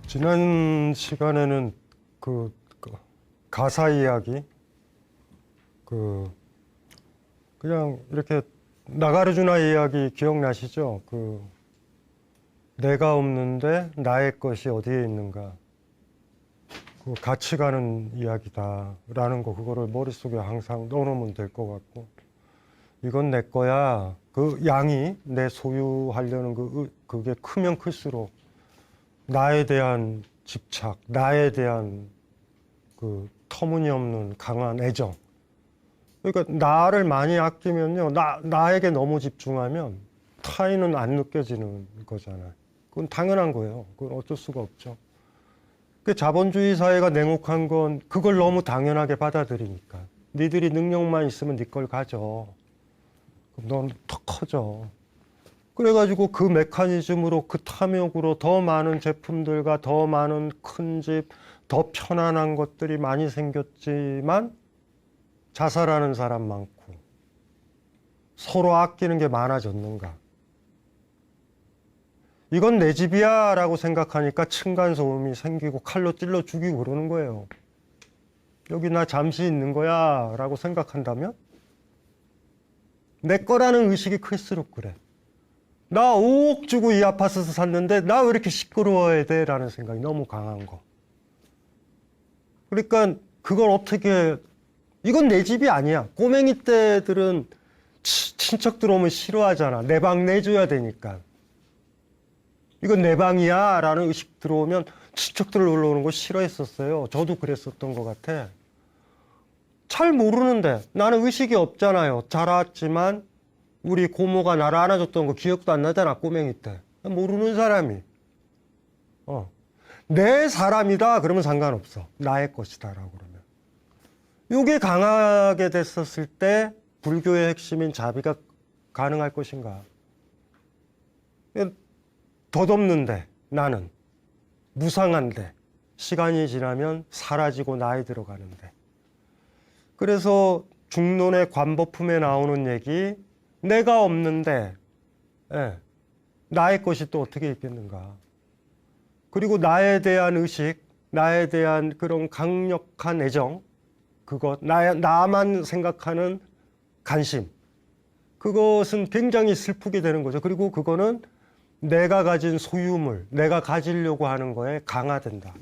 지난 시간에는 그 가사 이야기, 그냥 이렇게 나가르주나 이야기 기억나시죠? 내가 없는데 나의 것이 어디에 있는가? 같이 가는 이야기다라는 거, 그거를 머릿속에 항상 넣어놓으면 될 것 같고, 이건 내 거야. 그 양이 내 소유하려는 그게 크면 클수록 나에 대한 집착, 나에 대한 터무니없는 강한 애정. 그러니까 나를 많이 아끼면요, 나에게 너무 집중하면 타인은 안 느껴지는 거잖아요. 그건 당연한 거예요. 그건 어쩔 수가 없죠. 그 자본주의 사회가 냉혹한 건 그걸 너무 당연하게 받아들이니까. 니들이 능력만 있으면 니 걸 가져. 그럼 넌 더 커져. 그래가지고 그 메커니즘으로, 그 탐욕으로 더 많은 제품들과 더 많은 큰 집, 더 편안한 것들이 많이 생겼지만 자살하는 사람 많고 서로 아끼는 게 많아졌는가? 이건 내 집이야 라고 생각하니까 층간소음이 생기고 칼로 찔러 죽이고 그러는 거예요. 여기 나 잠시 있는 거야 라고 생각한다면 내 거라는 의식이 클수록 그래. 나 5억 주고 이 아파트에서 샀는데 나 왜 이렇게 시끄러워야 돼? 라는 생각이 너무 강한 거. 그러니까 그걸 어떻게, 이건 내 집이 아니야. 꼬맹이 때들은 친척 들어오면 싫어하잖아. 내 방 내줘야 되니까. 이건 내 방이야 라는 의식 들어오면 친척들 놀러 오는 거 싫어했었어요. 저도 그랬었던 것 같아. 잘 모르는데, 나는 의식이 없잖아요. 자랐지만 우리 고모가 나를 안아줬던 거 기억도 안 나잖아, 꼬맹이 때. 모르는 사람이. 내 사람이다 그러면 상관없어. 나의 것이다 라고 그러면. 이게 강하게 됐었을 때 불교의 핵심인 자비가 가능할 것인가? 덧없는데, 나는 무상한데, 시간이 지나면 사라지고 나이 들어가는데. 그래서 중론의 관법품에 나오는 얘기, 내가 없는데 나의 것이 또 어떻게 있겠는가. 그리고 나에 대한 의식, 나에 대한 그런 강력한 애정, 그것, 나만 생각하는 관심, 그것은 굉장히 슬프게 되는 거죠. 그리고 그거는 내가 가진 소유물, 내가 가지려고 하는 거에 강화된다.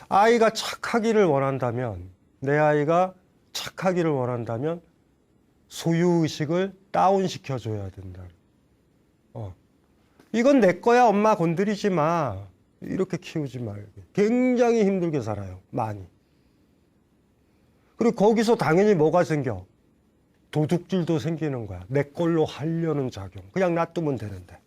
아이가 착하기를 원한다면, 내 아이가 착하기를 원한다면 소유의식을 다운시켜줘야 된다. 이건 내 거야, 엄마 건드리지 마. 이렇게 키우지 말고. 굉장히 힘들게 살아요, 많이. 그리고 거기서 당연히 뭐가 생겨? 도둑질도 생기는 거야. 내 걸로 하려는 작용. 그냥 놔두면 되는데.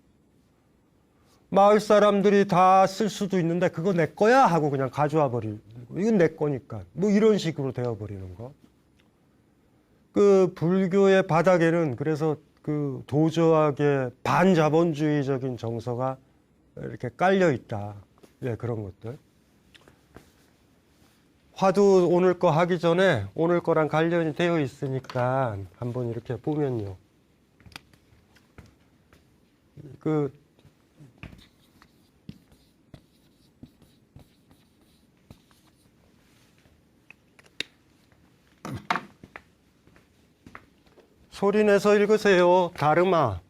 마을 사람들이 다 쓸 수도 있는데 그거 내 거야 하고 그냥 가져와 버리고. 이건 내 거니까. 뭐 이런 식으로 되어버리는 거. 불교의 바닥에는 그래서 도저하게 반자본주의적인 정서가 이렇게 깔려 있다. 예, 그런 것들. 화두 오늘 거 하기 전에 오늘 거랑 관련이 되어 있으니까 한번 이렇게 보면요. 소리 내서 읽으세요. 다르마.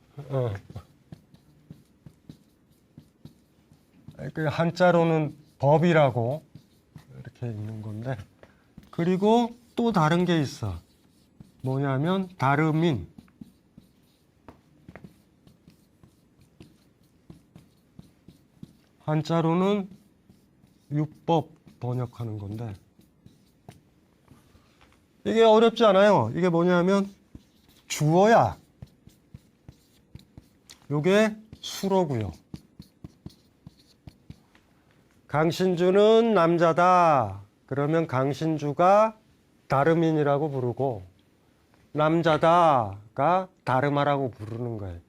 한자로는 법이라고 이렇게 있는 건데, 그리고 또 다른 게 있어. 뭐냐면 다르민. 한자로는 율법 번역하는 건데, 이게 어렵지 않아요. 이게 뭐냐면 주어야. 요게 수로고요. 강신주는 남자다. 그러면 강신주가 다르민이라고 부르고, 남자다가 다르마라고 부르는 거예요.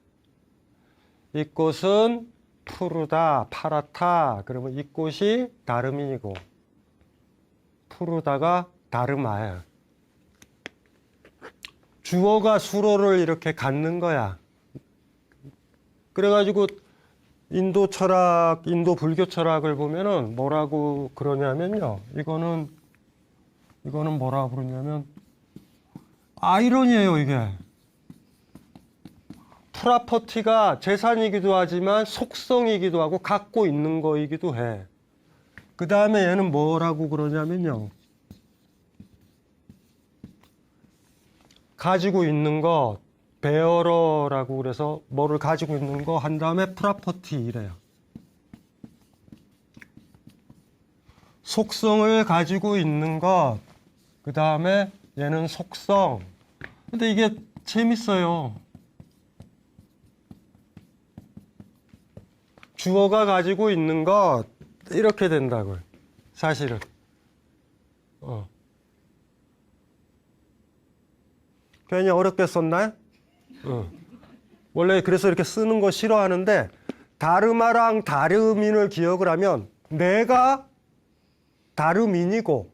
이 꽃은 푸르다, 파랗다. 그러면 이 꽃이 다르민이고, 푸르다가 다르마예요. 주어가 수로를 이렇게 갖는 거야. 그래가지고 인도 철학, 인도 불교 철학을 보면은 뭐라고 그러냐면요. 이거는 뭐라고 그러냐면, 아이러니예요, 이게. 프라퍼티가 재산이기도 하지만 속성이기도 하고 갖고 있는 거이기도 해. 그 다음에 얘는 뭐라고 그러냐면요. 가지고 있는 것, 베어러라고 그래서 뭐를 가지고 있는 거 한 다음에 프라퍼티 이래요. 속성을 가지고 있는 것, 그 다음에 얘는 속성. 근데 이게 재밌어요. 주어가 가지고 있는 것 이렇게 된다고요. 사실은. 괜히 어렵게 썼나요? 원래 그래서 이렇게 쓰는 거 싫어하는데 다르마랑 다름인을 기억을 하면 내가 다름인이고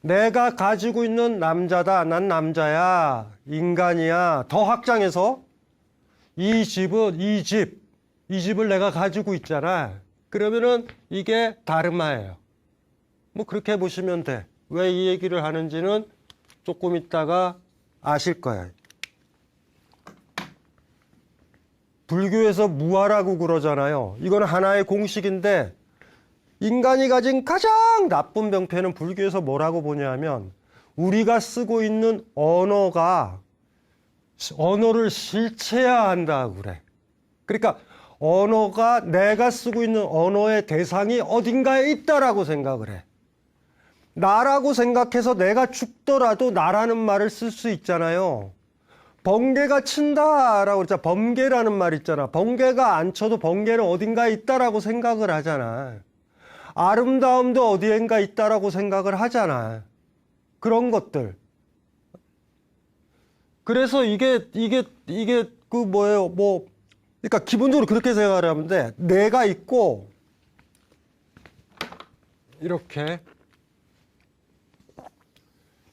내가 가지고 있는 남자다. 난 남자야. 인간이야. 더 확장해서 이 집은 이 집을 내가 가지고 있잖아. 그러면은 이게 다르마예요. 뭐 그렇게 보시면 돼. 왜 이 얘기를 하는지는 조금 있다가 아실 거야. 불교에서 무아라고 그러잖아요. 이건 하나의 공식인데 인간이 가진 가장 나쁜 병폐는 불교에서 뭐라고 보냐면 우리가 쓰고 있는 언어를 실체해야 한다고 그래. 그러니까 언어가 내가 쓰고 있는 언어의 대상이 어딘가에 있다라고 생각을 해. 나라고 생각해서 내가 죽더라도 나라는 말을 쓸 수 있잖아요. 번개가 친다라고 그랬잖아. 범계라는 말 있잖아. 번개가 안 쳐도 번개는 어딘가에 있다라고 생각을 하잖아. 아름다움도 어디엔가 있다라고 생각을 하잖아. 그런 것들. 그래서 이게 그 뭐예요? 그러니까 기본적으로 그렇게 생각을 하면 돼. 내가 있고 이렇게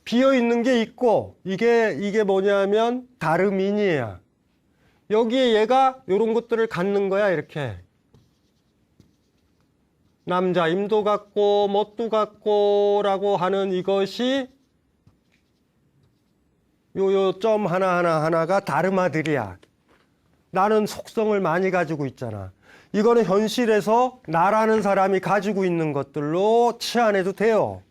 비어 있는 게 있고 이게 뭐냐면 다름인이야. 여기에 얘가 이런 것들을 갖는 거야. 이렇게 남자임도 갖고 멋도 갖고라고 하는 이것이 요 점 하나가 다르마들이야. 나는 속성을 많이 가지고 있잖아. 이거는 현실에서 나라는 사람이 가지고 있는 것들로 치환해도 돼요.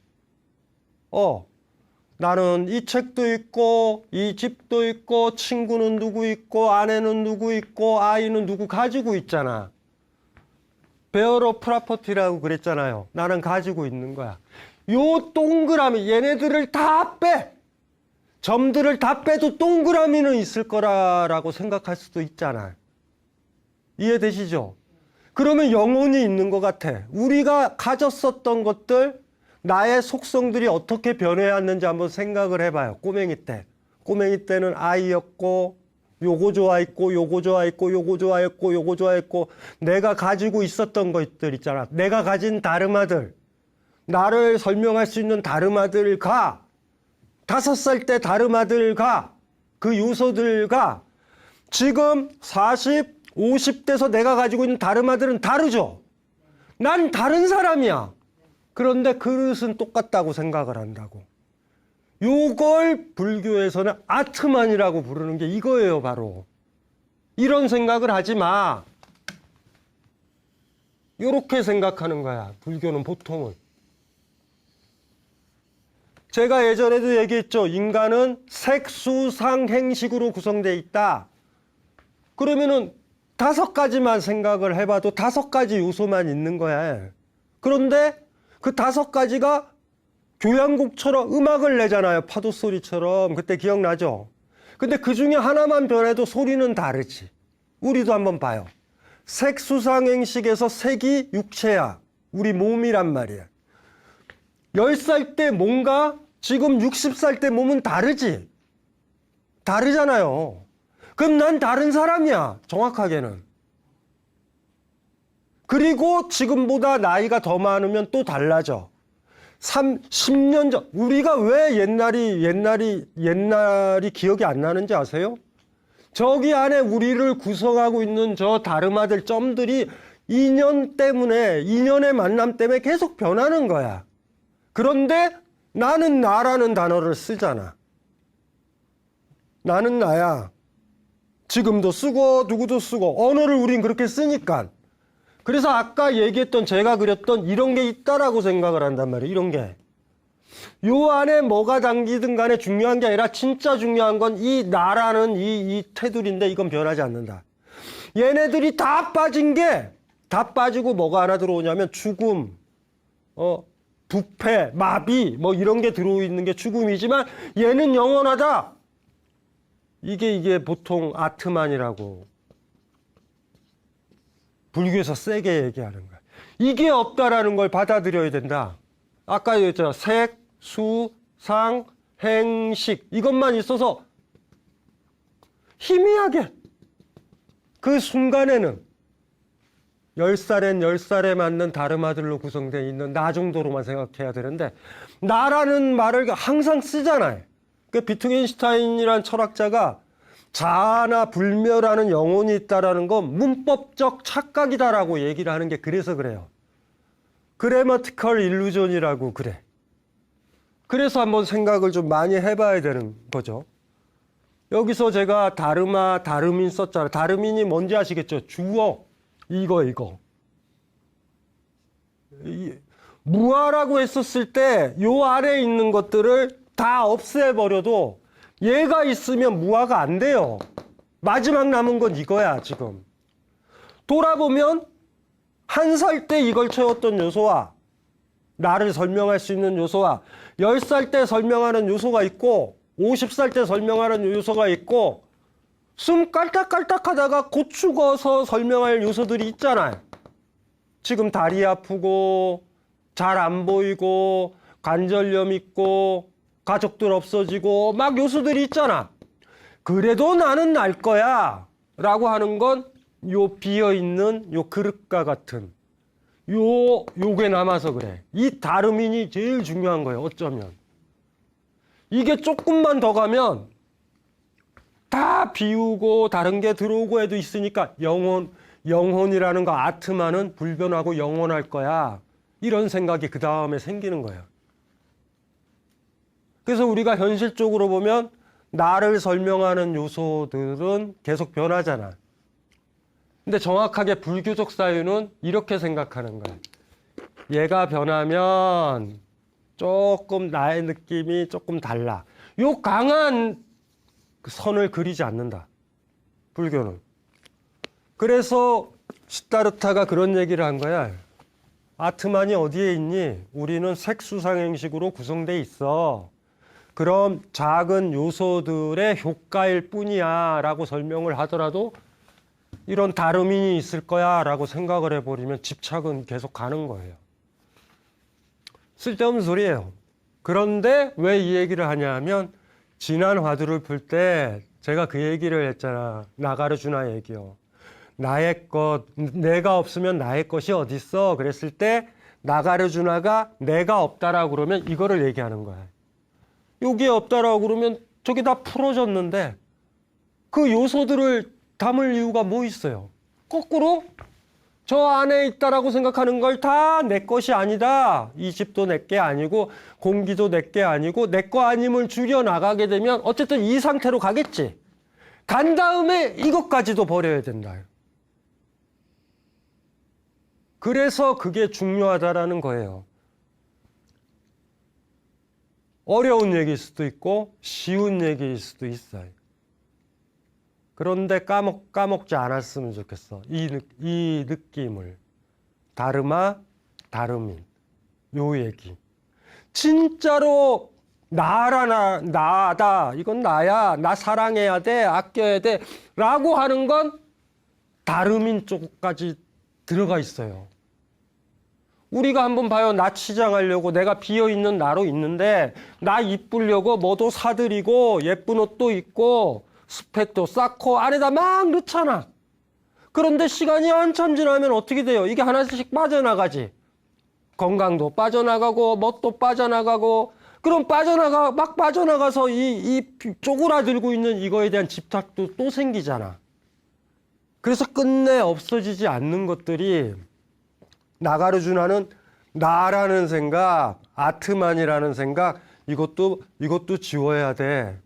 나는 이 책도 있고 이 집도 있고 친구는 누구 있고 아내는 누구 있고 아이는 누구 가지고 있잖아. 베어러 프라퍼티라고 그랬잖아요. 나는 가지고 있는 거야. 요 동그라미 얘네들을 다 빼. 점들을 다 빼도 동그라미는 있을 거라고 생각할 수도 있잖아. 이해되시죠? 그러면 영혼이 있는 것 같아. 우리가 가졌었던 것들, 나의 속성들이 어떻게 변해왔는지 한번 생각을 해봐요. 꼬맹이 때. 꼬맹이 때는 아이였고, 요거 좋아했고, 요거 좋아했고, 요거 좋아했고, 요거 좋아했고, 내가 가지고 있었던 것들 있잖아. 내가 가진 다르마들, 나를 설명할 수 있는 다르마들과 5살 때 다르마들과 그 요소들과 지금 40, 50대에서 내가 가지고 있는 다르마들은 다르죠. 난 다른 사람이야. 그런데 그릇은 똑같다고 생각을 한다고. 요걸 불교에서는 아트만이라고 부르는 게 이거예요, 바로. 이런 생각을 하지 마. 요렇게 생각하는 거야, 불교는 보통은. 제가 예전에도 얘기했죠. 인간은 색수상행식으로 구성되어 있다. 그러면은 5가지만 생각을 해봐도 5가지 요소만 있는 거야. 그런데 그 5가지가 교향곡처럼 음악을 내잖아요. 파도 소리처럼. 그때 기억나죠? 근데 그 중에 하나만 변해도 소리는 다르지. 우리도 한번 봐요. 색수상행식에서 색이 육체야. 우리 몸이란 말이야. 10살 때 몸과 지금 60살 때 몸은 다르지. 다르잖아요. 그럼 난 다른 사람이야. 정확하게는. 그리고 지금보다 나이가 더 많으면 또 달라져. 10년 전, 우리가 왜 옛날이 기억이 안 나는지 아세요? 저기 안에 우리를 구성하고 있는 저 다르마들 점들이 인연 때문에, 인연의 만남 때문에 계속 변하는 거야. 그런데 나는 나라는 단어를 쓰잖아. 나는 나야. 지금도 쓰고 누구도 쓰고 언어를 우린 그렇게 쓰니까. 그래서 아까 얘기했던 제가 그렸던 이런 게 있다라고 생각을 한단 말이에요. 이런 게. 요 안에 뭐가 담기든 간에 중요한 게 아니라 진짜 중요한 건 이 나라는 이 테두리인데 이건 변하지 않는다. 얘네들이 다 빠진 게 다 빠지고 뭐가 하나 들어오냐면 죽음, 부패, 마비 뭐 이런 게 들어있는 게 죽음이지만 얘는 영원하다. 이게 보통 아트만이라고 불교에서 세게 얘기하는 거야. 이게 없다라는 걸 받아들여야 된다. 아까 얘기했잖아. 색, 수, 상, 행식 이것만 있어서 희미하게 그 순간에는 10살엔 10살에 맞는 다르마들로 구성되어 있는 나 정도로만 생각해야 되는데 나라는 말을 항상 쓰잖아요. 그 비트겐슈타인이라는 철학자가 자아나 불멸하는 영혼이 있다라는 건 문법적 착각이다라고 얘기를 하는 게 그래서 그래요. 그래머티컬 일루전이라고 그래. 그래서 한번 생각을 좀 많이 해봐야 되는 거죠. 여기서 제가 다르마, 다르민 썼잖아요. 다르민이 뭔지 아시겠죠? 주어, 이거. 무아라고 했었을 때 요 아래에 있는 것들을 다 없애버려도 얘가 있으면 무아가 안 돼요. 마지막 남은 건 이거야, 지금. 돌아보면 한 살 때 이걸 채웠던 요소와 나를 설명할 수 있는 요소와 10살 때 설명하는 요소가 있고 50살 때 설명하는 요소가 있고 숨 깔딱깔딱 하다가 곧 죽어서 설명할 요소들이 있잖아요. 지금 다리 아프고 잘 안 보이고 관절염 있고 가족들 없어지고 막 요소들이 있잖아. 그래도 나는 날 거야 라고 하는 건 요 비어있는 요 그릇과 같은 요게 남아서 그래. 이 다르민이 제일 중요한 거예요. 어쩌면 이게 조금만 더 가면 다 비우고 다른 게 들어오고 해도 있으니까 영혼이라는 거 아트만은 불변하고 영원할 거야. 이런 생각이 그 다음에 생기는 거예요. 그래서 우리가 현실적으로 보면 나를 설명하는 요소들은 계속 변하잖아. 근데 정확하게 불교적 사유는 이렇게 생각하는 거야. 얘가 변하면 조금 나의 느낌이 조금 달라. 요 강한 선을 그리지 않는다. 불교는. 그래서 시타르타가 그런 얘기를 한 거야. 아트만이 어디에 있니? 우리는 색수상행식으로 구성돼 있어. 그럼 작은 요소들의 효과일 뿐이야 라고 설명을 하더라도 이런 다르민이 있을 거야 라고 생각을 해버리면 집착은 계속 가는 거예요. 쓸데없는 소리예요. 그런데 왜 이 얘기를 하냐 하면 지난 화두를 풀 때 제가 그 얘기를 했잖아. 나가르주나 얘기요. 나의 것, 내가 없으면 나의 것이 어딨어? 그랬을 때 나가르주나가 내가 없다라고 그러면 이거를 얘기하는 거야. 여기에 없다라고 그러면 저게 다 풀어졌는데 그 요소들을 담을 이유가 뭐 있어요? 거꾸로 저 안에 있다라고 생각하는 걸 다 내 것이 아니다. 이 집도 내 게 아니고 공기도 내 게 아니고 내 거 아님을 줄여나가게 되면 어쨌든 이 상태로 가겠지. 간 다음에 이것까지도 버려야 된다. 그래서 그게 중요하다라는 거예요. 어려운 얘기일 수도 있고 쉬운 얘기일 수도 있어요. 그런데 까먹지 않았으면 좋겠어. 이 느낌을. 다르마, 다르민. 요 얘기. 진짜로 나다. 이건 나야. 나 사랑해야 돼. 아껴야 돼. 라고 하는 건 다르민 쪽까지 들어가 있어요. 우리가 한번 봐요. 나 치장하려고 내가 비어있는 나로 있는데 나 이쁘려고 뭐도 사들이고 예쁜 옷도 입고 스펙도 쌓고 안에다 막 넣잖아. 그런데 시간이 한참 지나면 어떻게 돼요? 이게 하나씩 빠져나가지. 건강도 빠져나가고 멋도 빠져나가고 그럼 막 빠져나가서 이 쪼그라들고 있는 이거에 대한 집착도 또 생기잖아. 그래서 끝내 없어지지 않는 것들이 나가르주나는 나라는 생각, 아트만이라는 생각, 이것도 지워야 돼.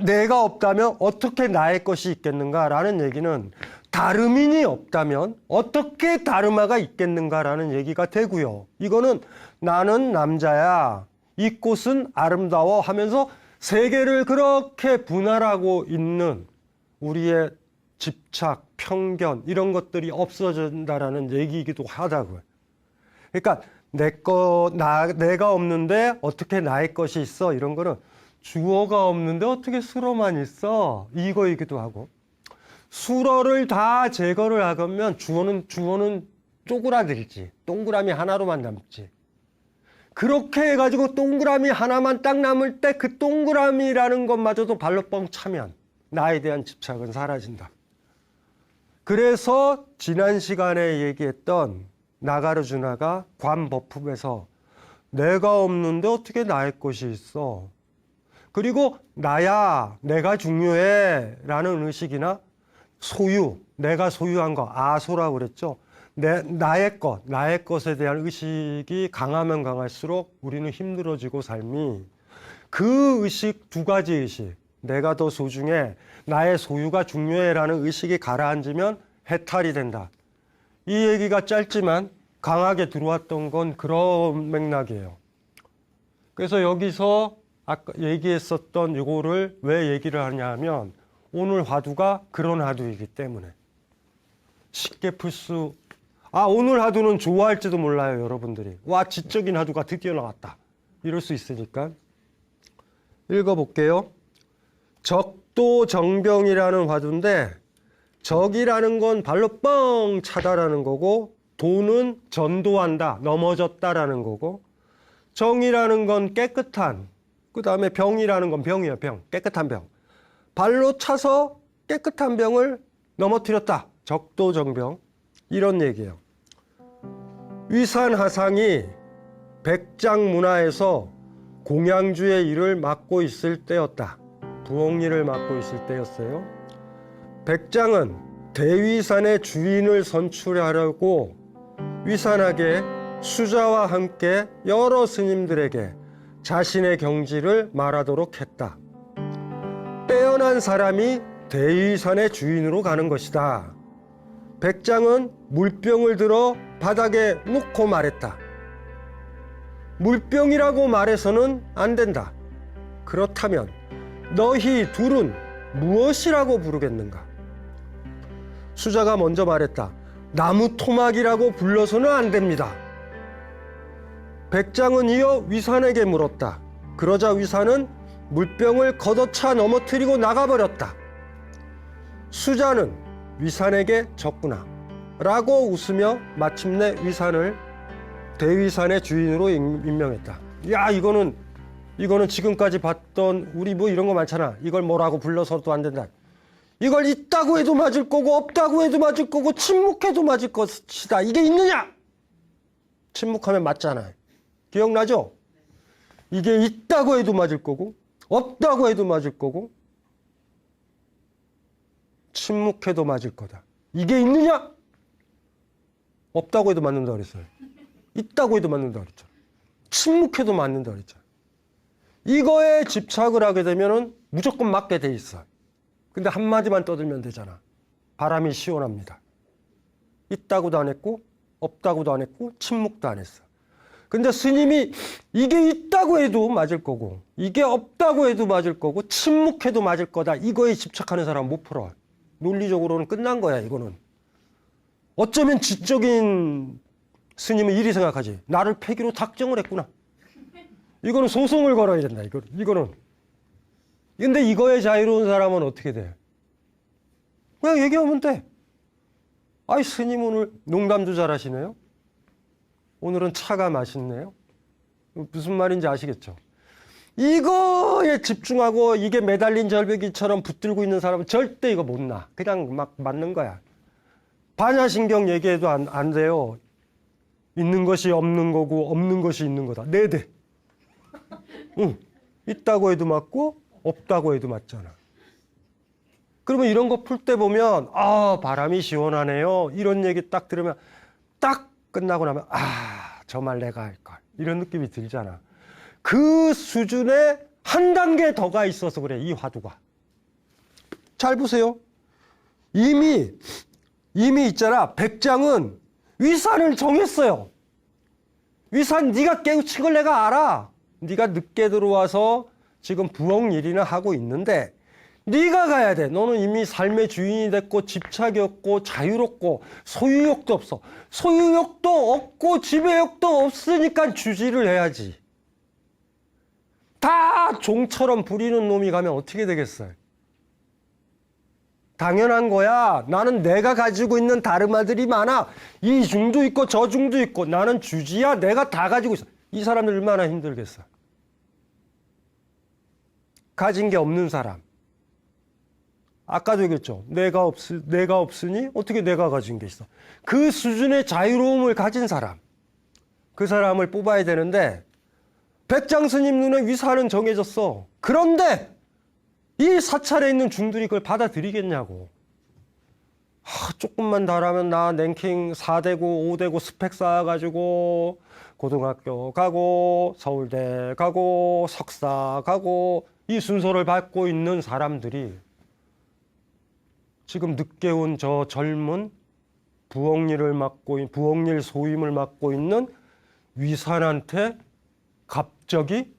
내가 없다면 어떻게 나의 것이 있겠는가라는 얘기는 다름인이 없다면 어떻게 다름아가 있겠는가라는 얘기가 되고요. 이거는 나는 남자야. 이 꽃은 아름다워 하면서 세계를 그렇게 분할하고 있는 우리의 집착, 편견 이런 것들이 없어진다라는 얘기이기도 하다고요. 그러니까 내가 없는데 어떻게 나의 것이 있어? 이런 거는 주어가 없는데 어떻게 수어만 있어? 이거이기도 하고 수어를 다 제거를 하면 주어는 쪼그라들지. 동그라미 하나로만 남지. 그렇게 해가지고 동그라미 하나만 딱 남을 때 그 동그라미라는 것마저도 발로 뻥 차면 나에 대한 집착은 사라진다. 그래서 지난 시간에 얘기했던 나가르주나가 관법품에서 내가 없는데 어떻게 나의 것이 있어? 그리고 나야, 내가 중요해 라는 의식이나 소유, 내가 소유한 거, 아소라고 그랬죠. 나의 것에 대한 의식이 강하면 강할수록 우리는 힘들어지고 삶이 그 의식, 두 가지 의식, 내가 더 소중해, 나의 소유가 중요해라는 의식이 가라앉으면 해탈이 된다. 이 얘기가 짧지만 강하게 들어왔던 건 그런 맥락이에요. 그래서 여기서 아까 얘기했었던 이거를 왜 얘기를 하냐 하면 오늘 화두가 그런 화두이기 때문에 쉽게 오늘 화두는 좋아할지도 몰라요, 여러분들이. 와, 지적인 화두가 드디어 나왔다. 이럴 수 있으니까. 읽어볼게요. 적도정병이라는 화두인데 적이라는 건 발로 뻥 차다라는 거고 도는 전도한다, 넘어졌다라는 거고 정이라는 건 깨끗한, 그 다음에 병이라는 건 병이에요, 병. 깨끗한 병. 발로 차서 깨끗한 병을 넘어뜨렸다. 적도정병. 이런 얘기예요. 위산하상이 백장문화에서 공양주의 일을 맡고 있을 때였다. 부엌일을 맡고 있을 때였어요. 백장은 대위산의 주인을 선출하려고 위산하게 수자와 함께 여러 스님들에게 자신의 경지를 말하도록 했다. 빼어난 사람이 대위산의 주인으로 가는 것이다. 백장은 물병을 들어 바닥에 놓고 말했다. 물병이라고 말해서는 안 된다. 그렇다면 너희 둘은 무엇이라고 부르겠는가? 수자가 먼저 말했다. 나무 토막이라고 불러서는 안 됩니다. 백장은 이어 위산에게 물었다. 그러자 위산은 물병을 걷어차 넘어뜨리고 나가버렸다. 수자는 위산에게 졌구나 라고 웃으며 마침내 위산을 대위산의 주인으로 임명했다. 야, 이거는 지금까지 봤던 우리 뭐 이런 거 많잖아. 이걸 뭐라고 불러서도 안 된다. 이걸 있다고 해도 맞을 거고 없다고 해도 맞을 거고 침묵해도 맞을 것이다. 이게 있느냐? 침묵하면 맞잖아요. 기억나죠? 이게 있다고 해도 맞을 거고 없다고 해도 맞을 거고 침묵해도 맞을 거다. 이게 있느냐? 없다고 해도 맞는다 그랬어요. 있다고 해도 맞는다 그랬죠. 침묵해도 맞는다 그랬죠. 이거에 집착을 하게 되면은 무조건 맞게 돼 있어. 근데 한마디만 떠들면 되잖아. 바람이 시원합니다. 있다고도 안 했고 없다고도 안 했고 침묵도 안 했어. 근데 스님이 이게 있다고 해도 맞을 거고 이게 없다고 해도 맞을 거고 침묵해도 맞을 거다. 이거에 집착하는 사람 못 풀어. 논리적으로는 끝난 거야. 이거는. 어쩌면 지적인 스님은 이리 생각하지. 나를 폐기로 닥정을 했구나. 이거는 소송을 걸어야 된다. 이거는. 근데 이거에 자유로운 사람은 어떻게 돼? 그냥 얘기하면 돼. 아이, 스님 오늘 농담도 잘하시네요. 오늘은 차가 맛있네요. 무슨 말인지 아시겠죠? 이거에 집중하고 이게 매달린 절벽이처럼 붙들고 있는 사람은 절대 이거 못 나. 그냥 막 맞는 거야. 반야신경 얘기해도 안 돼요. 있는 것이 없는 거고 없는 것이 있는 거다. 네. 응. 있다고 해도 맞고 없다고 해도 맞잖아. 그러면 이런 거 풀 때 보면 아 바람이 시원하네요. 이런 얘기 딱 들으면 딱 끝나고 나면 아 저 말 내가 할걸. 이런 느낌이 들잖아. 그 수준에 한 단계 더 가 있어서 그래 이 화두가. 잘 보세요. 이미 있잖아. 백장은 위산을 정했어요. 위산 네가 깨우친 걸 내가 알아. 네가 늦게 들어와서 지금 부엌일이나 하고 있는데 네가 가야 돼. 너는 이미 삶의 주인이 됐고 집착이었고 자유롭고 소유욕도 없어. 소유욕도 없고 지배욕도 없으니까 주지를 해야지. 다 종처럼 부리는 놈이 가면 어떻게 되겠어요? 당연한 거야. 나는 내가 가지고 있는 다르마들이 많아. 이 중도 있고 저 중도 있고 나는 주지야. 내가 다 가지고 있어. 이 사람들 얼마나 힘들겠어. 가진 게 없는 사람. 아까도 얘기했죠. 내가 없으니 어떻게 내가 가진 게 있어. 그 수준의 자유로움을 가진 사람. 그 사람을 뽑아야 되는데 백장 스님 눈에 위산은 정해졌어. 그런데 이 사찰에 있는 중들이 그걸 받아들이겠냐고. 조금만 잘하면 나 랭킹 4되고 5되고 스펙 쌓아가지고 고등학교 가고 서울대 가고 석사 가고 이 순서를 밟고 있는 사람들이 지금 늦게 온 저 젊은 부엌일 소임을 맡고 있는 위산한테 갑자기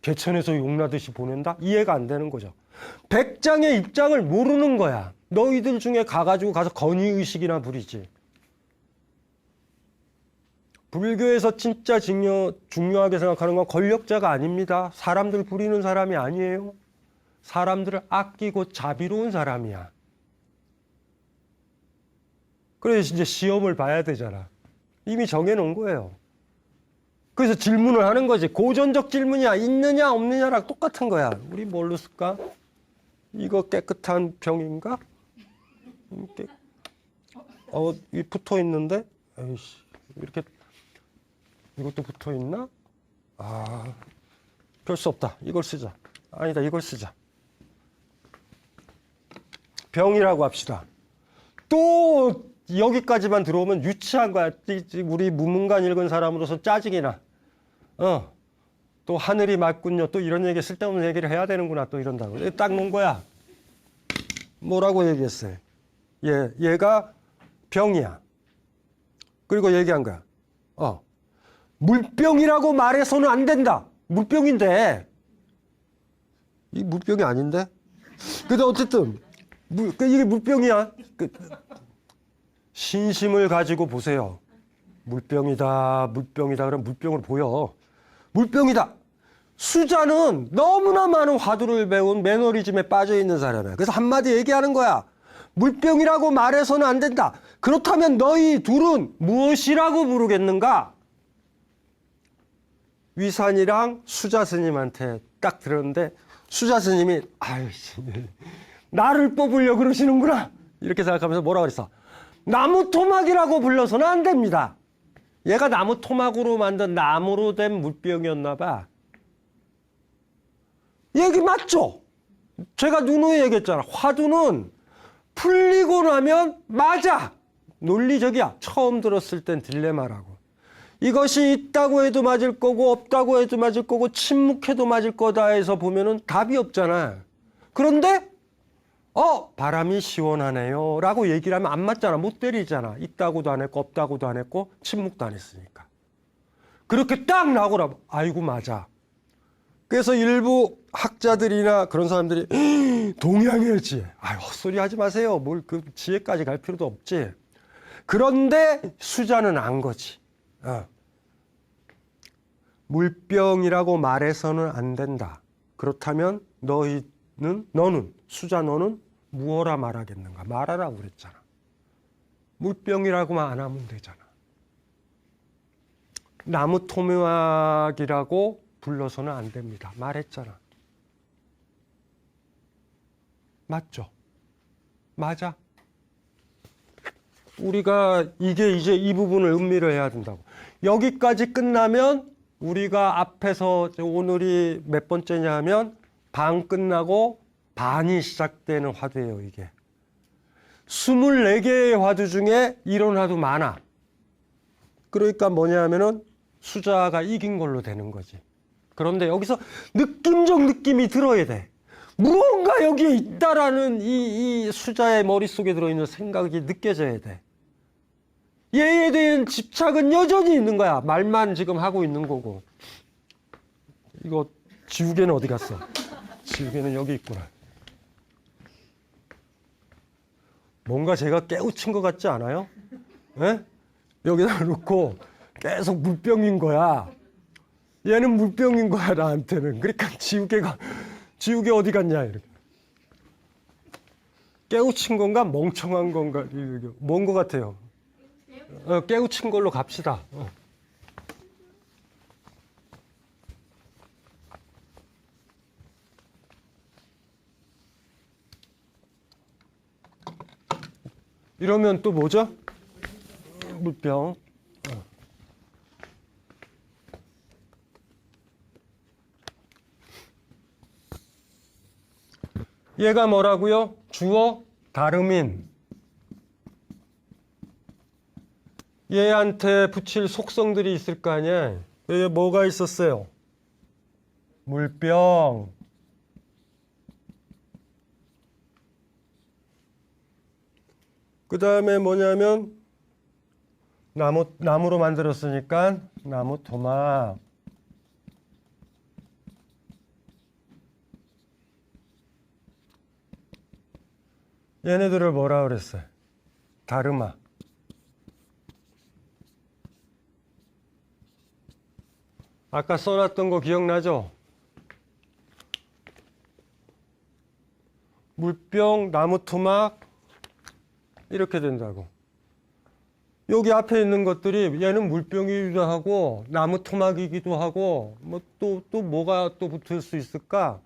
개천에서 용나듯이 보낸다? 이해가 안 되는 거죠. 백장의 입장을 모르는 거야. 너희들 중에 가서 건의의식이나 부리지. 불교에서 진짜 중요하게 생각하는 건 권력자가 아닙니다. 사람들 부리는 사람이 아니에요. 사람들을 아끼고 자비로운 사람이야. 그래서 이제 시험을 봐야 되잖아. 이미 정해놓은 거예요. 그래서 질문을 하는 거지. 고전적 질문이야. 있느냐 없느냐랑 똑같은 거야. 우리 뭘로 쓸까? 이거 깨끗한 병인가? 이 붙어 있는데? 에이씨, 이렇게 이것도 붙어 있나? 별 수 없다. 이걸 쓰자. 아니다, 이걸 쓰자. 병이라고 합시다. 또 여기까지만 들어오면 유치한 거야. 우리 무문관 읽은 사람으로서 짜증이 나. 또 하늘이 맑군요. 또 이런 얘기, 쓸데없는 얘기를 해야 되는구나. 또 이런다고. 딱 놓은 거야. 뭐라고 얘기했어요? 얘가 병이야. 그리고 얘기한 거야. 물병이라고 말해서는 안 된다. 물병인데. 이 물병이 아닌데? 근데 어쨌든, 이게 물병이야. 신심을 가지고 보세요. 물병이다. 그럼 물병으로 보여. 물병이다. 수자는 너무나 많은 화두를 배운 매너리즘에 빠져 있는 사람이야. 그래서 한마디 얘기하는 거야. 물병이라고 말해서는 안 된다. 그렇다면 너희 둘은 무엇이라고 부르겠는가? 위산이랑 수자 스님한테 딱 들었는데 수자 스님이 나를 뽑으려고 그러시는구나. 이렇게 생각하면서 뭐라 그랬어? 나무 토막이라고 불러서는 안 됩니다. 얘가 나무 토막으로 만든 나무로 된 물병이었나 봐. 얘기 맞죠? 제가 누누이 얘기했잖아. 화두는 풀리고 나면 맞아. 논리적이야. 처음 들었을 땐 딜레마라고. 이것이 있다고 해도 맞을 거고 없다고 해도 맞을 거고 침묵해도 맞을 거다 해서 보면은 답이 없잖아. 그런데 바람이 시원하네요 라고 얘기를 하면 안 맞잖아. 못 때리잖아. 있다고도 안 했고 없다고도 안 했고 침묵도 안 했으니까. 그렇게 딱 나오라. 아이고 맞아. 그래서 일부 학자들이나 그런 사람들이 동양일지. 헛소리 하지 마세요. 뭘 그 지혜까지 갈 필요도 없지. 그런데 수자는 안 거지. 물병이라고 말해서는 안 된다. 그렇다면 너는 수자 너는 무엇라 말하겠는가? 말하라고 그랬잖아. 물병이라고만 안 하면 되잖아. 나무 토막이라고 불러서는 안 됩니다. 말했잖아. 맞죠? 맞아. 우리가 이제 이 부분을 음미를 해야 된다고. 여기까지 끝나면 우리가 앞에서 오늘이 몇 번째냐 하면 반 끝나고 반이 시작되는 화두예요, 이게. 24개의 화두 중에 이런 화두 많아. 그러니까 뭐냐 하면은 수자가 이긴 걸로 되는 거지. 그런데 여기서 느낌적 느낌이 들어야 돼. 무언가 여기에 있다라는 이 수자의 머릿속에 들어있는 생각이 느껴져야 돼. 얘에 대한 집착은 여전히 있는 거야. 말만 지금 하고 있는 거고. 이거 지우개는 어디 갔어? 지우개는 여기 있구나. 뭔가 제가 깨우친 것 같지 않아요? 예? 여기다 놓고 계속 물병인 거야. 얘는 물병인 거야, 나한테는. 그러니까 지우개 어디 갔냐, 이렇게. 깨우친 건가, 멍청한 건가, 뭔 것 같아요? 깨우친 걸로 갑시다. 이러면 또 뭐죠? 물병. 얘가 뭐라고요? 주어 다름인. 얘한테 붙일 속성들이 있을 거 아니야. 여기 뭐가 있었어요? 물병. 그 다음에 뭐냐면 나무로 만들었으니까 나무 토막. 얘네들을 뭐라 그랬어요? 다르마. 아까 써놨던 거 기억나죠? 물병, 나무 토막 이렇게 된다고. 여기 앞에 있는 것들이 얘는 물병이기도 하고 나무 토막이기도 하고 뭐 또 뭐가 또 붙을 수 있을까?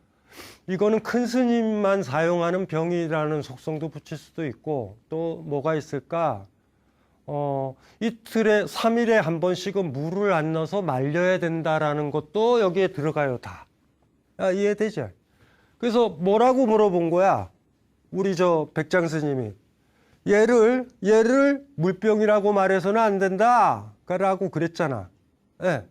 이거는 큰 스님만 사용하는 병이라는 속성도 붙일 수도 있고 또 뭐가 있을까? 이틀에 3일에 한 번씩은 물을 안 넣어서 말려야 된다라는 것도 여기에 들어가요, 다. 이해되죠? 그래서 뭐라고 물어본 거야? 우리 저 백장 스님이 얘를 물병이라고 말해서는 안 된다 라고 그랬잖아. 예.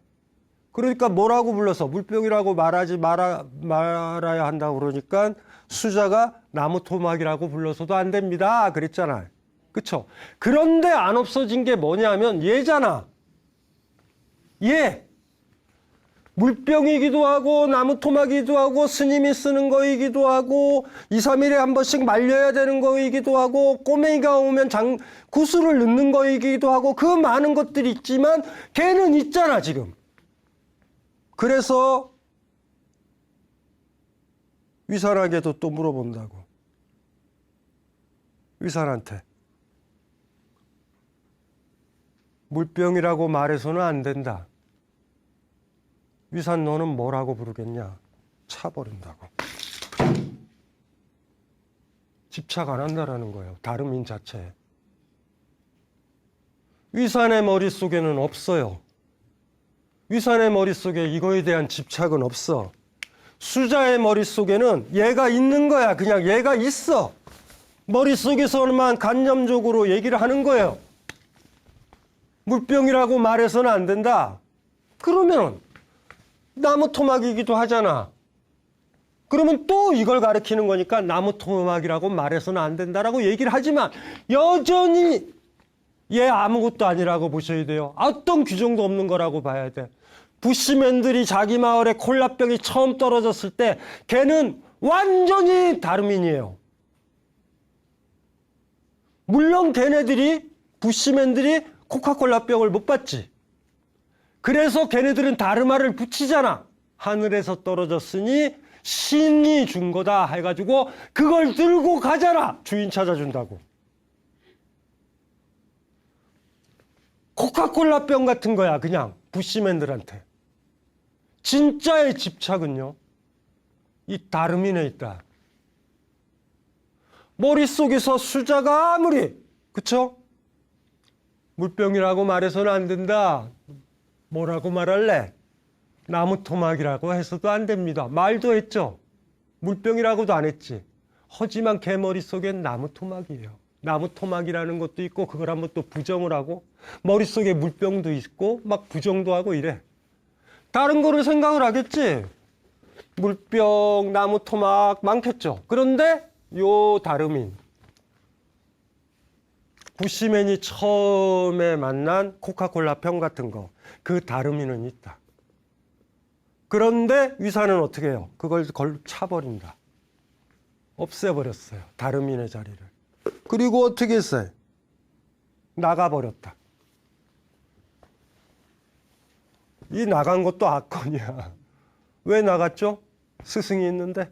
그러니까 뭐라고 불러서 물병이라고 말아야 한다고 그러니까 수자가 나무 토막이라고 불러서도 안 됩니다 그랬잖아. 그쵸? 그런데 안 없어진 게 뭐냐면 얘잖아. 얘 물병이기도 하고 나무 토막이기도 하고 스님이 쓰는 거이기도 하고 2, 3일에 한 번씩 말려야 되는 거이기도 하고 꼬맹이가 오면 구슬을 넣는 거이기도 하고 그 많은 것들이 있지만 걔는 있잖아 지금. 그래서 위산에게도 또 물어본다고. 위산한테. 물병이라고 말해서는 안 된다. 위산 너는 뭐라고 부르겠냐? 차버린다고. 집착 안 한다라는 거예요. 다름인 자체에. 위산의 머릿속에는 없어요. 위산의 머릿속에 이거에 대한 집착은 없어. 수자의 머릿속에는 얘가 있는 거야. 그냥 얘가 있어. 머릿속에서만 간접적으로 얘기를 하는 거예요. 물병이라고 말해서는 안 된다. 그러면 나무 토막이기도 하잖아. 그러면 또 이걸 가리키는 거니까 나무 토막이라고 말해서는 안 된다라고 얘기를 하지만 여전히 얘 아무것도 아니라고 보셔야 돼요. 어떤 규정도 없는 거라고 봐야 돼. 부시맨들이 자기 마을에 콜라병이 처음 떨어졌을 때 걔는 완전히 다름인이에요. 물론 걔네들이 부시맨들이 코카콜라병을 못 봤지. 그래서 걔네들은 다르마를 붙이잖아. 하늘에서 떨어졌으니 신이 준 거다 해가지고 그걸 들고 가잖아. 주인 찾아준다고. 코카콜라병 같은 거야 그냥 부시맨들한테. 진짜의 집착은요 이 다름인에 있다. 머릿속에서 수자가 아무리 그쵸? 물병이라고 말해서는 안 된다. 뭐라고 말할래? 나무 토막이라고 해서도 안 됩니다. 말도 했죠. 물병이라고도 안 했지. 하지만 걔 머릿속엔 나무 토막이에요. 나무 토막이라는 것도 있고 그걸 한번 또 부정을 하고 머릿속에 물병도 있고 막 부정도 하고 이래. 다른 거를 생각을 하겠지. 물병, 나무 토막 많겠죠. 그런데 요 다름인 구시맨이 처음에 만난 코카콜라 병 같은 거, 그 다름이는 있다. 그런데 위사는 어떻게 해요? 그걸 걸로 차버린다. 없애버렸어요. 다름인의 자리를. 그리고 어떻게 했어요? 나가버렸다. 이 나간 것도 악건이야. 왜 나갔죠? 스승이 있는데.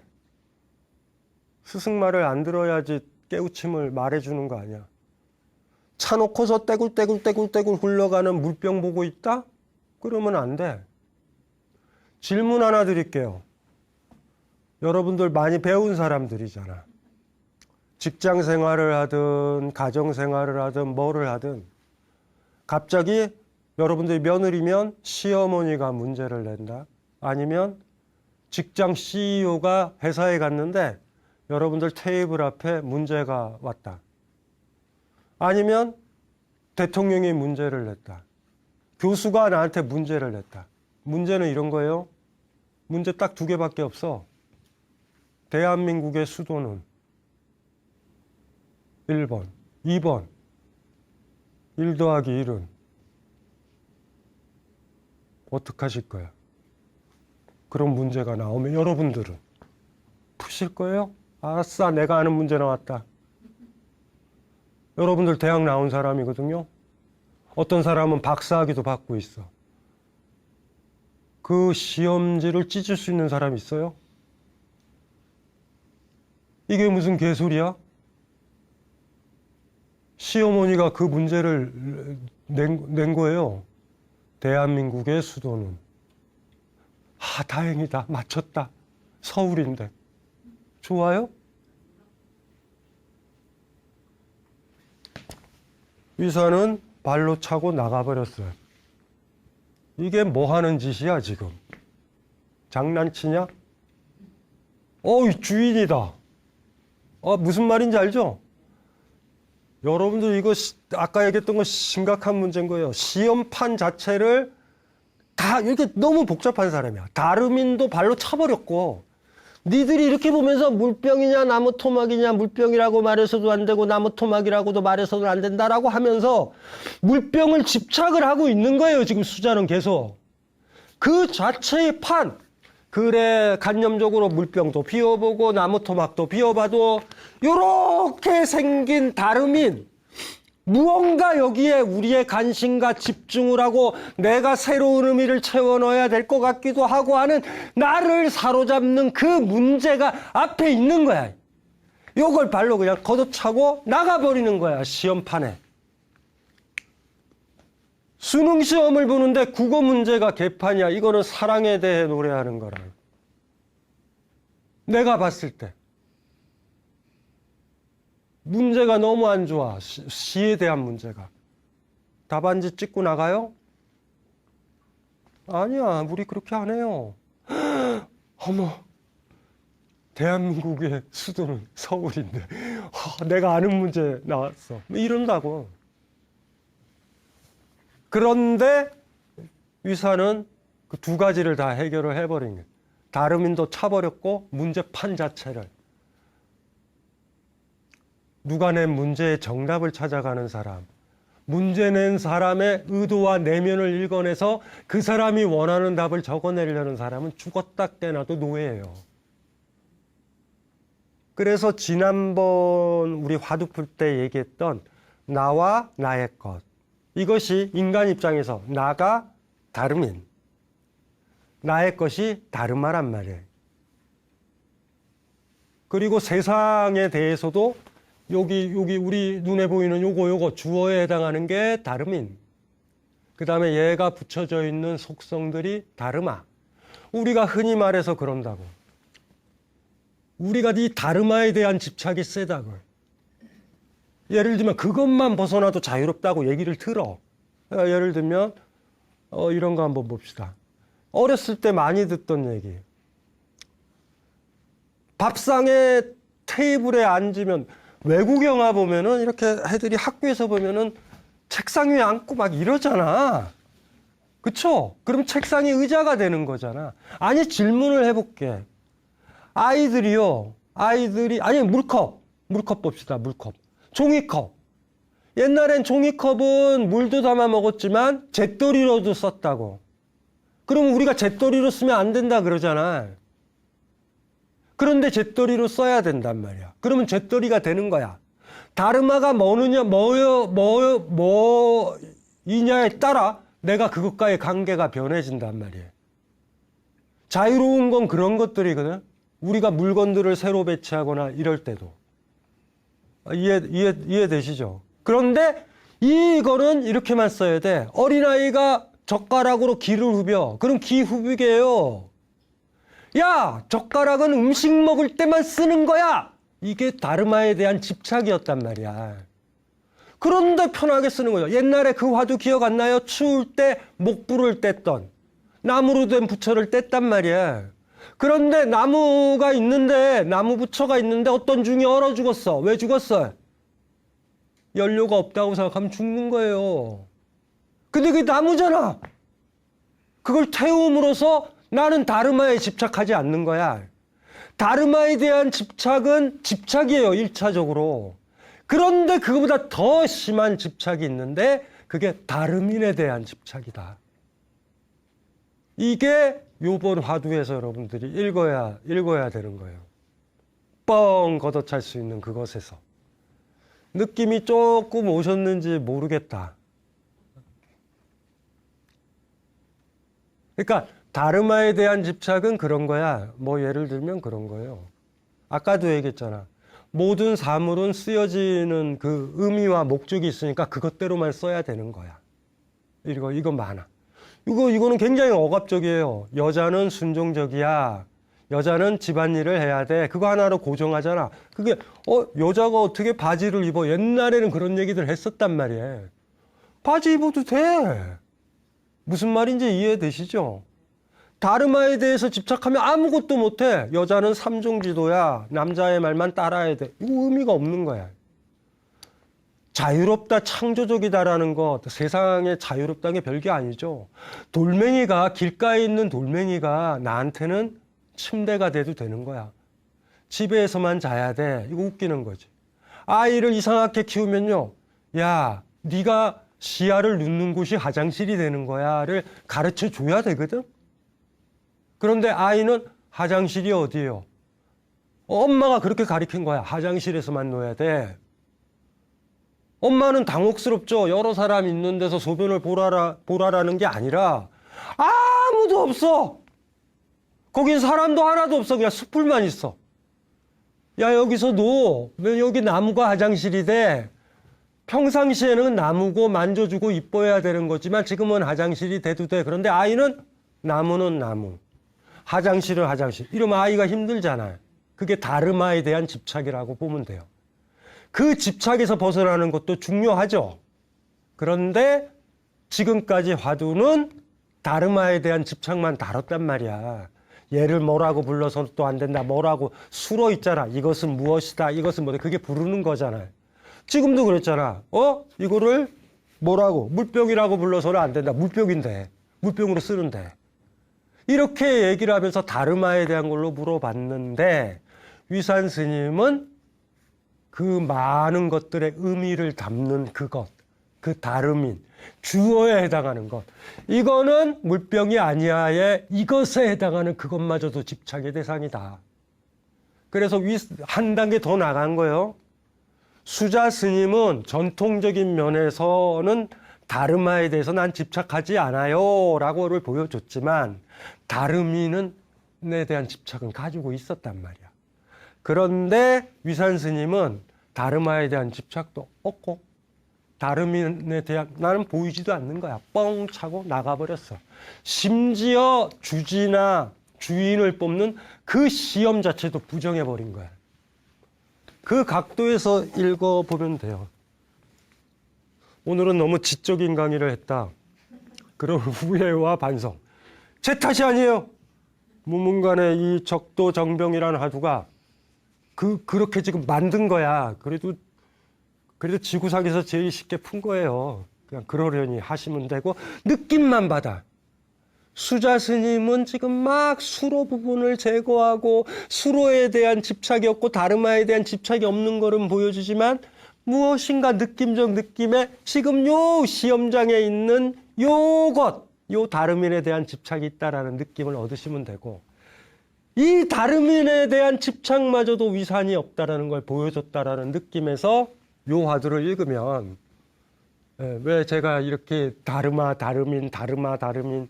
스승 말을 안 들어야지 깨우침을 말해주는 거 아니야. 차 놓고서 떼굴떼굴 굴러가는 물병 보고 있다? 그러면 안 돼. 질문 하나 드릴게요. 여러분들 많이 배운 사람들이잖아. 직장 생활을 하든 가정 생활을 하든 뭐를 하든 갑자기 여러분들이 며느리면 시어머니가 문제를 낸다. 아니면 직장 CEO가 회사에 갔는데 여러분들 테이블 앞에 문제가 왔다. 아니면 대통령이 문제를 냈다. 교수가 나한테 문제를 냈다. 문제는 이런 거예요. 문제 딱 2개밖에 없어. 대한민국의 수도는 1번, 2번 1 더하기 1은 어떡하실 거야? 그런 문제가 나오면 여러분들은 푸실 거예요? 아싸, 내가 아는 문제 나왔다. 여러분들 대학 나온 사람이거든요. 어떤 사람은 박사학위도 받고 있어. 그 시험지를 찢을 수 있는 사람이 있어요? 이게 무슨 개소리야? 시어머니가 그 문제를 낸 거예요. 대한민국의 수도는. 아, 다행이다. 맞췄다. 서울인데. 좋아요? 위사는 발로 차고 나가버렸어요. 이게 뭐 하는 짓이야, 지금? 장난치냐? 주인이다. 무슨 말인지 알죠? 여러분들 이거 아까 얘기했던 건 심각한 문제인 거예요. 시험판 자체를 다 이렇게 너무 복잡한 사람이야. 다름인도 발로 차버렸고 니들이 이렇게 보면서 물병이냐 나무 토막이냐 물병이라고 말해서도 안 되고 나무 토막이라고도 말해서도 안 된다라고 하면서 물병을 집착을 하고 있는 거예요. 지금 수자는 계속. 그 자체의 판. 그래 간념적으로 물병도 비워보고 나무 토막도 비워봐도 요렇게 생긴 다름인 무언가 여기에 우리의 관심과 집중을 하고 내가 새로운 의미를 채워 넣어야 될 것 같기도 하고 하는 나를 사로잡는 그 문제가 앞에 있는 거야. 요걸 발로 그냥 걷어차고 나가버리는 거야. 시험판에. 수능 시험을 보는데 국어 문제가 개판이야. 이거는 사랑에 대해 노래하는 거라. 내가 봤을 때. 문제가 너무 안 좋아. 시에 대한 문제가. 답안지 찍고 나가요? 아니야. 우리 그렇게 안 해요. 어머. 대한민국의 수도는 서울인데 내가 아는 문제 나왔어. 이런다고. 그런데 위사는 그 2가지를 다 해결을 해버린 거예요. 다름인도 차버렸고 문제판 자체를. 누가 낸 문제의 정답을 찾아가는 사람. 문제 낸 사람의 의도와 내면을 읽어내서 그 사람이 원하는 답을 적어내려는 사람은 죽었다 깨나도 노예예요. 그래서 지난번 우리 화두 풀 때 얘기했던 나와 나의 것. 이것이 인간 입장에서 나가 다름인, 나의 것이 다름하란 말이에요. 그리고 세상에 대해서도 여기 우리 눈에 보이는 요거 주어에 해당하는 게 다름인. 그 다음에 얘가 붙여져 있는 속성들이 다름아. 우리가 흔히 말해서 그런다고. 우리가 이 다름아에 대한 집착이 세다고. 예를 들면 그것만 벗어나도 자유롭다고 얘기를 들어. 예를 들면 이런 거 한번 봅시다. 어렸을 때 많이 듣던 얘기. 밥상에 테이블에 앉으면 외국 영화 보면은 이렇게 애들이 학교에서 보면은 책상 위에 앉고 막 이러잖아. 그쵸? 그럼 책상이 의자가 되는 거잖아. 아니, 질문을 해볼게. 아니, 물컵 봅시다, 물컵. 종이컵. 옛날엔 종이컵은 물도 담아 먹었지만 잿더리로도 썼다고. 그럼 우리가 잿더리로 쓰면 안 된다 그러잖아. 그런데 잿더리로 써야 된단 말이야. 그러면 잿더리가 되는 거야. 다르마가 뭐이냐에 따라 내가 그것과의 관계가 변해진단 말이에요. 자유로운 건 그런 것들이거든. 우리가 물건들을 새로 배치하거나 이럴 때도. 이해되시죠? 그런데 이거는 이렇게만 써야 돼. 어린아이가 젓가락으로 기를 후벼. 그럼 기 후비게요. 야, 젓가락은 음식 먹을 때만 쓰는 거야. 이게 다르마에 대한 집착이었단 말이야. 그런데 편하게 쓰는 거죠. 옛날에 그 화두 기억 안 나요? 추울 때 목불을 뗐던 나무로 된 부처를 뗐단 말이야. 그런데 나무 부처가 있는데 어떤 중이 얼어 죽었어. 왜 죽었어? 연료가 없다고 생각하면 죽는 거예요. 근데 그게 나무잖아. 그걸 태움으로써 나는 다르마에 집착하지 않는 거야. 다르마에 대한 집착은 집착이에요, 1차적으로. 그런데 그거보다 더 심한 집착이 있는데 그게 다르민에 대한 집착이다. 이게 요번 화두에서 여러분들이 읽어야 되는 거예요. 뻥 걷어찰 수 있는 그것에서. 느낌이 조금 오셨는지 모르겠다. 그러니까 다르마에 대한 집착은 그런 거야. 뭐 예를 들면 그런 거예요. 아까도 얘기했잖아. 모든 사물은 쓰여지는 그 의미와 목적이 있으니까 그것대로만 써야 되는 거야. 이거 많아. 이거는 굉장히 억압적이에요. 여자는 순종적이야. 여자는 집안일을 해야 돼. 그거 하나로 고정하잖아. 그게 여자가 어떻게 바지를 입어? 옛날에는 그런 얘기들 했었단 말이에요. 바지 입어도 돼. 무슨 말인지 이해되시죠? 다르마에 대해서 집착하면 아무것도 못해. 여자는 삼종지도야. 남자의 말만 따라야 돼. 이거 의미가 없는 거야. 자유롭다, 창조적이다라는 것, 세상에 자유롭다는 게 별게 아니죠. 길가에 있는 돌멩이가 나한테는 침대가 돼도 되는 거야. 집에서만 자야 돼. 이거 웃기는 거지. 아이를 이상하게 키우면요. 야, 네가 시야를 눕는 곳이 화장실이 되는 거야를 가르쳐 줘야 되거든. 그런데 아이는 화장실이 어디예요? 엄마가 그렇게 가르친 거야. 화장실에서만 놓아야 돼. 엄마는 당혹스럽죠. 여러 사람 있는 데서 소변을 보라라는 게 아니라 아무도 없어. 거긴 사람도 하나도 없어. 그냥 숲풀만 있어. 야, 여기서 왜 여기 나무가 화장실이 돼? 평상시에는 나무고 만져주고 이뻐야 되는 거지만 지금은 화장실이 돼도 돼. 그런데 아이는 나무는 나무. 화장실은 화장실. 이러면 아이가 힘들잖아요. 그게 다르마에 대한 집착이라고 보면 돼요. 그 집착에서 벗어나는 것도 중요하죠. 그런데 지금까지 화두는 다르마에 대한 집착만 다뤘단 말이야. 얘를 뭐라고 불러서 또 안 된다. 뭐라고 수로 있잖아. 이것은 무엇이다. 이것은 뭐다. 그게 부르는 거잖아요. 지금도 그랬잖아. 이거를 뭐라고? 물병이라고 불러서는 안 된다. 물병인데. 물병으로 쓰는데. 이렇게 얘기를 하면서 다르마에 대한 걸로 물어봤는데 위산 스님은 그 많은 것들의 의미를 담는 그것, 그 다름인, 주어에 해당하는 것. 이거는 물병이 아니야에 이것에 해당하는 그것마저도 집착의 대상이다. 그래서 한 단계 더 나간 거예요. 수자 스님은 전통적인 면에서는 다르마에 대해서 난 집착하지 않아요 라고를 보여줬지만 다름이는에 대한 집착은 가지고 있었단 말이야. 그런데 위산 스님은 다르마에 대한 집착도 없고 다름인에 대한 나는 보이지도 않는 거야. 뻥 차고 나가버렸어. 심지어 주지나 주인을 뽑는 그 시험 자체도 부정해버린 거야. 그 각도에서 읽어보면 돼요. 오늘은 너무 지적인 강의를 했다. 그런 후회와 반성. 제 탓이 아니에요. 무문간의 이 적도정병이라는 화두가 그렇게 지금 만든 거야. 그래도 지구상에서 제일 쉽게 푼 거예요. 그냥 그러려니 하시면 되고, 느낌만 받아. 수자 스님은 지금 막 수로 부분을 제거하고 수로에 대한 집착이 없고 다르마에 대한 집착이 없는 거는 보여주지만, 무엇인가 느낌적 느낌에 지금 요 시험장에 있는 요것, 요 다름인에 대한 집착이 있다라는 느낌을 얻으시면 되고, 이 다름인에 대한 집착마저도 위산이 없다라는 걸 보여줬다라는 느낌에서 요 화두를 읽으면, 왜 제가 이렇게 다르마, 다름인, 다르마, 다름인,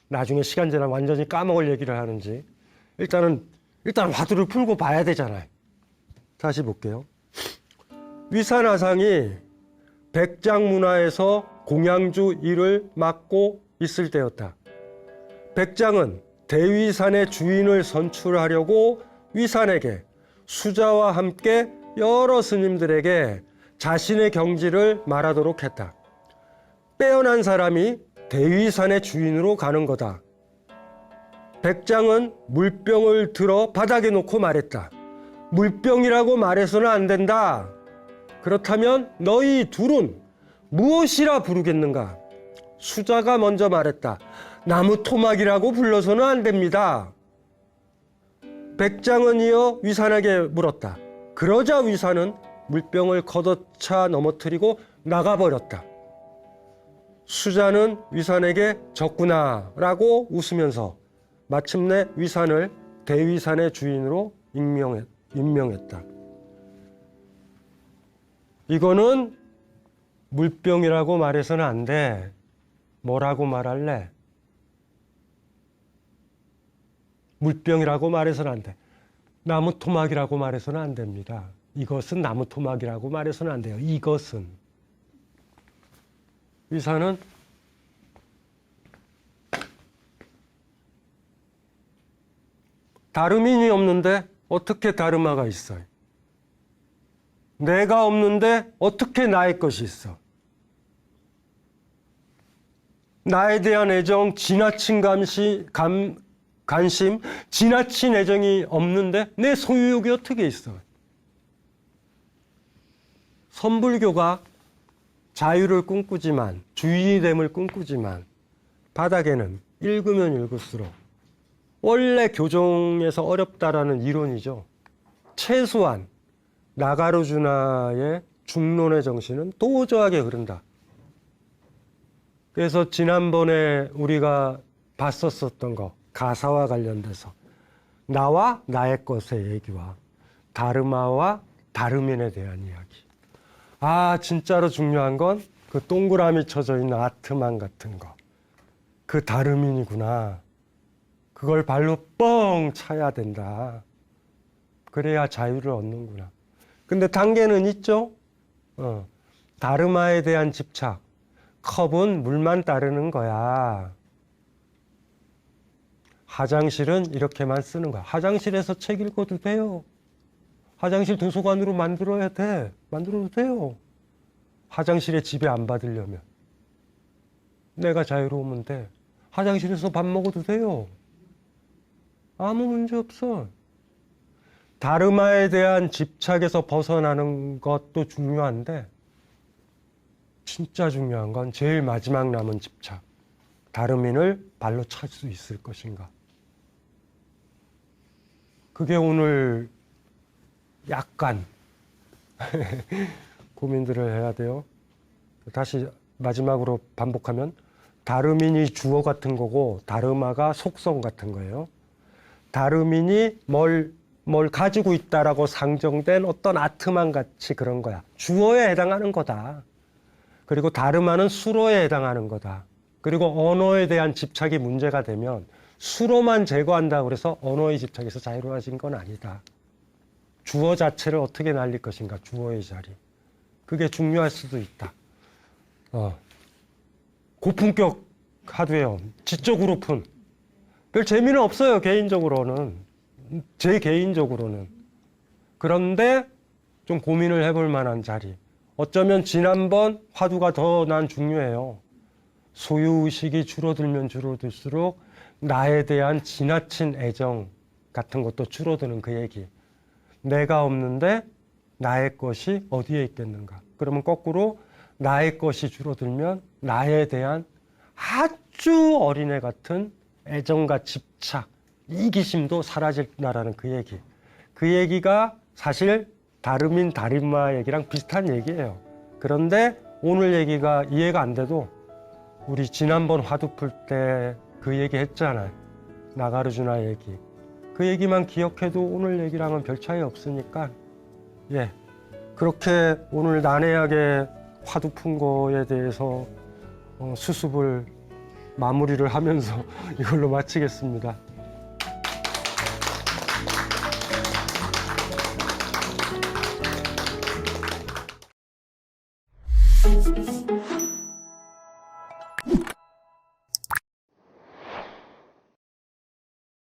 나중에 시간 지나면 완전히 까먹을 얘기를 하는지, 일단 화두를 풀고 봐야 되잖아요. 다시 볼게요. 위산화상이 백장문화에서 공양주 일을 맡고 있을 때였다. 백장은 대위산의 주인을 선출하려고 위산에게 수자와 함께 여러 스님들에게 자신의 경지를 말하도록 했다. 빼어난 사람이 대위산의 주인으로 가는 거다. 백장은 물병을 들어 바닥에 놓고 말했다. 물병이라고 말해서는 안 된다. 그렇다면 너희 둘은 무엇이라 부르겠는가? 수자가 먼저 말했다. 나무 토막이라고 불러서는 안 됩니다. 백장은 이어 위산에게 물었다. 그러자 위산은 물병을 걷어차 넘어뜨리고 나가버렸다. 수자는 위산에게 졌구나 라고 웃으면서 마침내 위산을 대위산의 주인으로 임명했다. 이거는 물병이라고 말해서는 안 돼. 뭐라고 말할래? 물병이라고 말해서는 안 돼. 나무 토막이라고 말해서는 안 됩니다. 이것은 나무 토막이라고 말해서는 안 돼요. 이것은. 위산은 다름인이 없는데 어떻게 다르마가 있어요? 내가 없는데 어떻게 나의 것이 있어? 나에 대한 애정, 지나친 관심, 지나친 애정이 없는데 내 소유욕이 어떻게 있어? 선불교가 자유를 꿈꾸지만, 주의됨을 꿈꾸지만, 바닥에는 읽으면 읽을수록 원래 교종에서 어렵다라는 이론이죠. 최소한 나가르주나의 중론의 정신은 도저하게 흐른다. 그래서 지난번에 우리가 봤었던 거, 가사와 관련돼서 나와 나의 것의 얘기와 다르마와 다름인에 대한 이야기. 아, 진짜로 중요한 건 그 동그라미 쳐져 있는 아트만 같은 거. 그 다름인이구나. 그걸 발로 뻥 차야 된다. 그래야 자유를 얻는구나. 근데 단계는 있죠? 다르마에 대한 집착. 컵은 물만 따르는 거야. 화장실은 이렇게만 쓰는 거야. 화장실에서 책 읽어도 돼요. 화장실 도서관으로 만들어야 돼. 만들어도 돼요. 화장실에 지배 안 받으려면. 내가 자유로우면 돼. 화장실에서 밥 먹어도 돼요. 아무 문제 없어. 다르마에 대한 집착에서 벗어나는 것도 중요한데, 진짜 중요한 건 제일 마지막 남은 집착. 다름인을 발로 찰 수 있을 것인가. 그게 오늘 약간 고민들을 해야 돼요. 다시 마지막으로 반복하면 다름인이 주어 같은 거고 다르마가 속성 같은 거예요. 다름인이 뭘 가지고 있다라고 상정된 어떤 아트만 같이 그런 거야. 주어에 해당하는 거다. 그리고 다르마는 수로에 해당하는 거다. 그리고 언어에 대한 집착이 문제가 되면 수로만 제거한다고 해서 언어의 집착에서 자유로워진 건 아니다. 주어 자체를 어떻게 날릴 것인가, 주어의 자리. 그게 중요할 수도 있다. 고품격 하드웨어, 지적으로 푼. 별 재미는 없어요, 개인적으로는. 제 개인적으로는. 그런데 좀 고민을 해볼 만한 자리. 어쩌면 지난번 화두가 더 난 중요해요. 소유의식이 줄어들면 줄어들수록 나에 대한 지나친 애정 같은 것도 줄어드는 그 얘기. 내가 없는데 나의 것이 어디에 있겠는가. 그러면 거꾸로 나의 것이 줄어들면 나에 대한 아주 어린애 같은 애정과 집착, 이기심도 사라진다라는 그 얘기. 그 얘기가 사실 다르민 다리마 얘기랑 비슷한 얘기예요. 그런데 오늘 얘기가 이해가 안 돼도 우리 지난번 화두 풀 때 그 얘기 했잖아요. 나가르주나 얘기. 그 얘기만 기억해도 오늘 얘기랑은 별 차이 없으니까 예, 그렇게 오늘 난해하게 화두 푼 거에 대해서 수습을 마무리를 하면서 이걸로 마치겠습니다.